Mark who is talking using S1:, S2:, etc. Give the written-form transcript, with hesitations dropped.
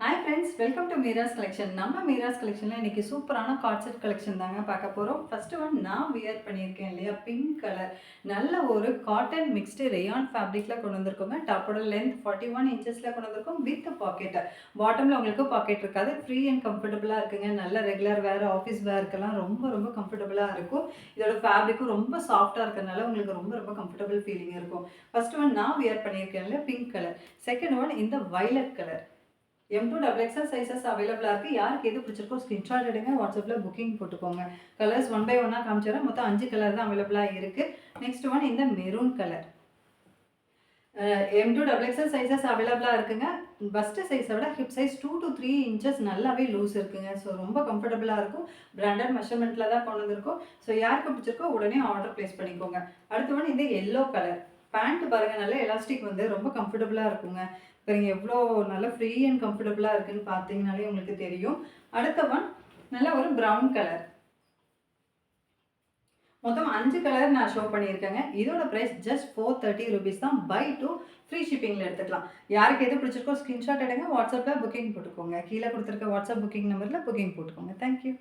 S1: Hi friends, welcome to Meera's collection. நம்ம மீராஸ் கலெக்ஷனில் இன்றைக்கி சூப்பரான கார்ட் செட் கலெக்ஷன் தாங்க பார்க்க போகிறோம். ஃபஸ்ட்டு ஒன் நான் வியர் பண்ணியிருக்கேன் இல்லையா, பிங்க் கலர் நல்ல ஒரு காட்டன் மிக்ஸ்டு ரேயான் ஃபேப்ரிக்கில் கொண்டு வந்திருக்கோங்க. டாப்போட லென்த் 41 இன்ச்சஸில் கொண்டு வந்திருக்கோம் வித் பாக்கெட்டு. பாட்டமில் உங்களுக்கு பாக்கெட் இருக்காது. ஃப்ரீ அண்ட் கம்ஃபர்டபுளாக இருக்குங்க. நல்ல ரெகுலர் வேர், ஆஃபீஸ் வேர்க்கெல்லாம் ரொம்ப ரொம்ப கம்ஃபர்டபுளாக இருக்கும். இதோட ஃபேப்ரிக்கும் ரொம்ப சாஃப்டாக இருக்கிறதுனால உங்களுக்கு ரொம்ப ரொம்ப கம்ஃபர்டபுள் ஃபீலிங் இருக்கும். ஃபஸ்ட்டு ஒன் நான் வியர் பண்ணியிருக்கேன் இல்லையா, பிங்க் கலர். செகண்ட் ஒன் இந்த வைலட் கலர். M2XXL சைஸஸ் அவைலபிளாக இருக்குது. யாருக்கு எது பிடிச்சிருக்கோ ஸ்க்ரீன்ஷாட் எடுங்க, வாட்ஸ்அப்பில் புக்கிங் போட்டுக்கோங்க. கலர்ஸ் ஒன் பை ஒன்னாக காமிச்சிடறேன். மொத்தம் 5 கலர் தான் அவைலபிளாக இருக்குது. நெக்ஸ்ட் ஒன் இந்த மெரூன் கலர். M2XXL சைஸஸ் அவைலபிளாக இருக்குங்க. பஸ்ட் சைஸை விட ஹிப் சைஸ் 2 to 3 இன்ச்சஸ் நல்லாவே லூஸ் இருக்குங்க. ஸோ ரொம்ப கம்ஃபர்டபுளாக இருக்கும். பிராண்டட் மெஷர்மெண்ட்டில் தான் கொண்டு வந்திருக்கோம். ஸோ யாருக்கு பிடிச்சிருக்கோ உடனே ஆர்டர் ப்ளேஸ் பண்ணிக்கோங்க. அடுத்த ஒன் இந்த எல்லோ கலர். பேண்ட் பாருங்கள், நல்ல எலாஸ்டிக் வந்து ரொம்ப கம்ஃபர்டபுளாக இருக்குங்க. பாருங்க எவ்வளோ நல்லா ஃப்ரீ அண்ட் கம்ஃபர்டபுளாக இருக்குன்னு பார்த்தீங்கனாலே உங்களுக்கு தெரியும். அடுத்த ஒன் நல்ல ஒரு ப்ரௌன் கலர். மொத்தம் 5 கலர் நான் ஷோ பண்ணியிருக்கேங்க. இதோட ப்ரைஸ் ஜஸ்ட் 430 rupees தான். பை 2 ஃப்ரீ ஷிப்பிங்கில் எடுத்துக்கலாம். யாருக்கு எது பிடிச்சிருக்கோ ஸ்க்ரீன்ஷாட் எடுங்க, வாட்ஸ்அப்பில் புக்கிங் போட்டுக்கோங்க. கீழே கொடுத்துருக்க வாட்ஸ்அப் புக்கிங் நம்பரில் புக்கிங் போட்டுக்கோங்க. தேங்க்யூ.